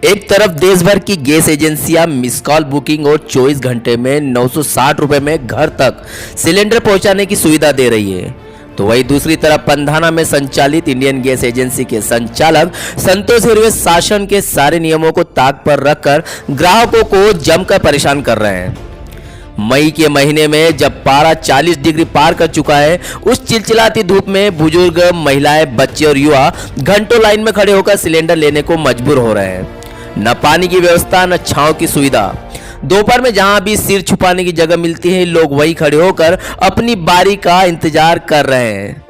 एक तरफ देश भर की गैस एजेंसियां मिस कॉल बुकिंग और 24 घंटे में 960 रुपए में घर तक सिलेंडर पहुंचाने की सुविधा दे रही है, तो वहीं दूसरी तरफ पंधाना में संचालित इंडियन गैस एजेंसी के संचालक संतोष हिरवे शासन के सारे नियमों को ताक पर रखकर ग्राहकों को जमकर परेशान कर रहे हैं। मई के महीने में जब पारा 40 डिग्री पार कर चुका है, उस चिलचिलाती धूप में बुजुर्ग, महिलाएं, बच्चे और युवा घंटों लाइन में खड़े होकर सिलेंडर लेने को मजबूर हो रहे हैं। न पानी की व्यवस्था, न छांव की सुविधा। दोपहर में जहां भी सिर छुपाने की जगह मिलती है, लोग वहीं खड़े होकर अपनी बारी का इंतजार कर रहे हैं।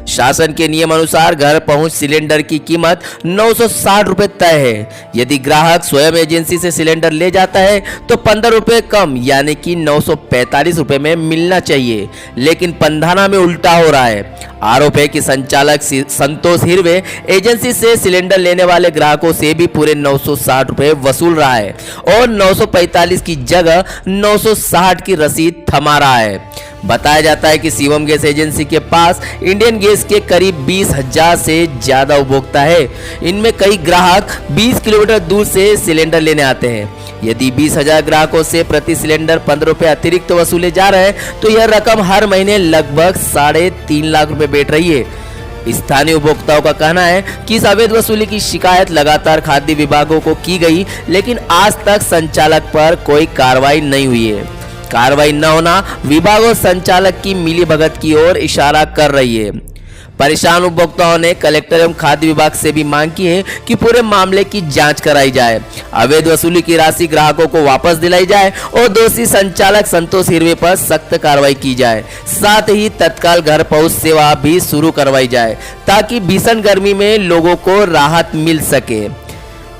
शासन के नियम अनुसार घर पहुंच सिलेंडर की कीमत 960 रुपए तय है। यदि ग्राहक स्वयं एजेंसी से सिलेंडर ले जाता है तो 15 रुपए कम यानी कि 945 रुपए में मिलना चाहिए, लेकिन पंधाना में उल्टा हो रहा है। आरोप है कि संचालक संतोष हिरवे एजेंसी से सिलेंडर लेने वाले ग्राहकों से भी पूरे 960 रुपए वसूल रहा है और 945 की जगह 960 की रसीद थमा रहा है। बताया जाता है कि शिवम गैस एजेंसी के पास इंडियन गैस के करीब 20,000 से ज्यादा उपभोक्ता है। इनमें कई ग्राहक 20 किलोमीटर दूर से सिलेंडर लेने आते हैं। यदि 20,000 ग्राहकों से प्रति सिलेंडर 15 रुपए अतिरिक्त वसूले जा रहे हैं तो यह रकम हर महीने लगभग 3.5 लाख रुपए बैठ रही है। स्थानीय उपभोक्ताओं का कहना है कि इस अवैध वसूली की शिकायत लगातार खाद्य विभागों को की गई, लेकिन आज तक संचालक पर कोई कार्रवाई नहीं हुई है। कार्रवाई न होना विभाग और संचालक की मिलीभगत की ओर इशारा कर रही है। परेशान उपभोक्ताओं ने कलेक्टर एवं खाद्य विभाग से भी मांग की है कि पूरे मामले की जांच कराई जाए, अवैध वसूली की राशि ग्राहकों को वापस दिलाई जाए और दोषी संचालक संतोष हिरवे पर सख्त कार्रवाई की जाए। साथ ही तत्काल घर पहुंच सेवा भी शुरू करवाई जाए ताकि भीषण गर्मी में लोगों को राहत मिल सके।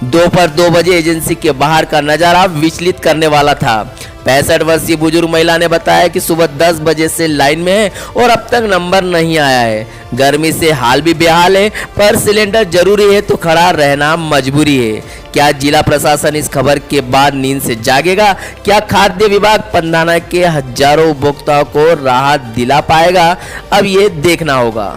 दोपहर 2 बजे एजेंसी के बाहर का नजारा विचलित करने वाला था। 65 वर्षीय बुजुर्ग महिला ने बताया कि सुबह 10 बजे से लाइन में है और अब तक नंबर नहीं आया है। गर्मी से हाल भी बेहाल है, पर सिलेंडर जरूरी है तो खड़ा रहना मजबूरी है। क्या जिला प्रशासन इस खबर के बाद नींद से जागेगा? क्या खाद्य विभाग पंधाना के हजारों उपभोक्ताओं को राहत दिला पाएगा? अब ये देखना होगा।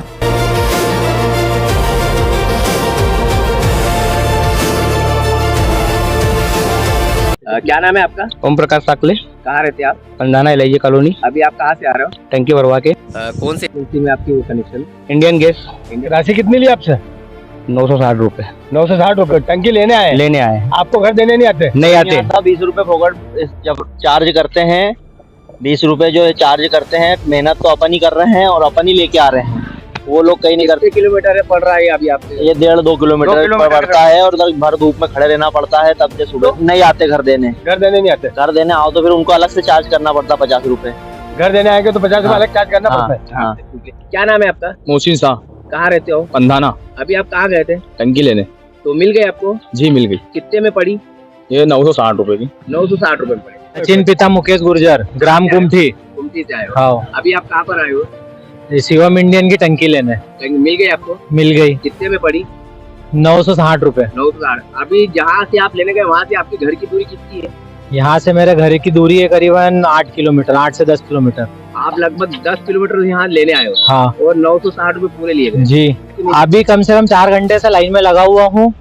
क्या नाम है आपका? ओम प्रकाश साकले। कहाँ रहते हैं आप? Pandhana LIG colony. अभी आप कहाँ से आ रहे हो? टंकी भरवा के। कौन से एजेंसी में आपकी वो कनेक्शन? Indian gas. राशि कितनी ली आपसे? 960 रुपए। 960 रुपए टंकी लेने आए? आपको घर देने नहीं आते? नहीं आते। 20 रुपए फोकट जब चार्ज करते हैं, 20 रुपए जो चार्ज करते हैं, मेहनत तो अपन ही कर रहे हैं और अपन ही लेके आ रहे हैं। वो लोग कहीं नहीं करते। किलोमीटर है पड़ रहा है अभी आपसे? ये 1.5-2 किलोमीटर पड़ता है और भर धूप में खड़े रहना पड़ता है। तब से सुबह नहीं आते घर देने नहीं आते। घर देने आओ तो फिर उनको अलग से चार्ज करना पड़ता 50 रुपए। घर देने आएंगे तो 50 रुपए अलग चार्ज करना पड़ता है। क्या नाम है आपका? मोहसिन शाह। कहाँ रहते हो? पंधाना। अभी आप कहाँ गए थे? टंकी लेने। तो मिल गई आपको? जी मिल गई। कितने में पड़ी? ये 960 रुपए की। 960 रुपए में पड़ी। सचिन पिता मुकेश गुर्जर, ग्राम कुमठी से आए हो? हाँ। अभी आप कहाँ पर आए हो? शिवम इंडियन की टंकी लेने। मिल गई आपको? मिल गई। कितने में पड़ी? 960 रुपए। 960। अभी जहाँ से आप लेने गए वहाँ से आपके घर की दूरी कितनी है? यहाँ से मेरे घर की दूरी है करीबन 8 किलोमीटर, 8 से 10 किलोमीटर। आप लगभग 10 किलोमीटर यहाँ लेने आए हो? हाँ। और 960 रुपए पूरे लिए गए? जी। अभी कम से कम 4 घंटे से लाइन में लगा हुआ हूँ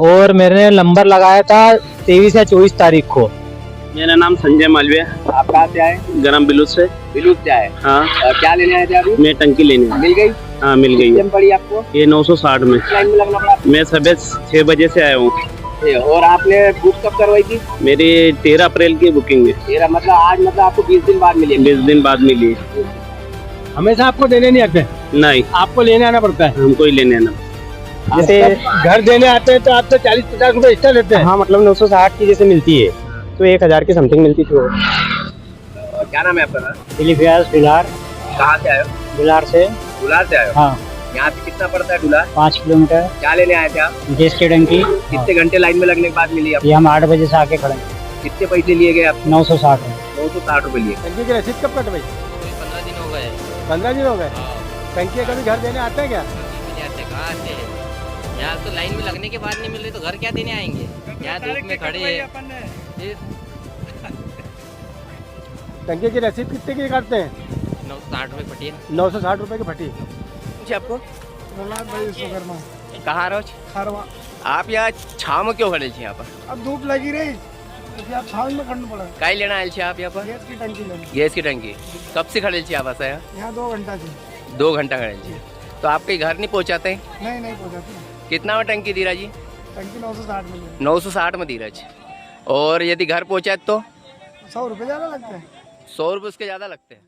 और मैंने नंबर लगाया था 23 या 24 तारीख को। मेरा नाम संजय मालवीय। आप कहाँ से आए? गरम बिलूस से। बिलूस से आए? हाँ। क्या लेने आए थे अभी? मैं टंकी लेने। मिल गई? हाँ मिल गई। कितने में पड़ी आपको? ये 960 में। लाइन में लगना पड़ा? मैं सुबह 6 बजे से आया हूँ। और आपने बुक कब करवाई थी? मेरी 13 अप्रैल की बुकिंग है। 13 मतलब आज, मतलब आपको 20 दिन बाद मिली? 20 दिन बाद मिली। हमेशा आपको देने नहीं आते? नहीं, आपको लेने आना पड़ता है। हमको ही लेने आना। जैसे घर देने आते हैं तो आप तो 40-50 रुपए एक्स्ट्रा लेते हैं। हाँ मतलब 960 की जैसे मिलती है तो 1000 की समथिंग मिलती थी। क्या नाम है आपका? फिलिपियास डुलार। कहाँ से आए हो? डुलार से। डुलार से आए हो? हाँ। यहाँ से कितना पड़ता है डुलार? 5 किलोमीटर। क्या लेने आए थे आप? गैस की टंकी। कितने घंटे लाइन में लगने के बाद मिली आपको? ये हम 8 बजे से आके खड़े। कितने पैसे लिए गए आप? 960 रुपए। 960 रुपए लिए। टंकी की रसीद कब कट भाई? 15 दिन हो गए। 15 दिन हो गए। टंकी कभी घर देने आते हैं क्या? कहाँ आते हैं? यहाँ तो लाइन में लगने के बाद नहीं मिल रही तो घर क्या देने आएंगे? यहाँ धूप में खड़े हैं। टंकी की रसीद कितने की काटते हैं? 960 रुपए फटी है। 960 रुपए की फटी। आपको प्रहलाद भाई विश्वकर्मा कहाँ रहो खारवा। आप यहाँ छाव में क्यों खड़े छे यहाँ पर अब धूप लगी रही तो आप छाव में खड़ना पड़ा। काई लेना आयल छे आप यहाँ पर गैस की टंकी लेनी। गैस की टंकी कब से खड़े छे आप ऐसा यहाँ 2 घंटा थी। 2 घंटा खड़े छे तो आपके घर नहीं पहुँचाते हैं? नहीं पहुँचाती। कितना में टंकी दी रहा जी? टंकी 960 में 960 में दी रहा जी। और यदि घर पहुँचाए तो 100 रुपये ज़्यादा लगता है। 100 रुपये उसके ज़्यादा लगते हैं।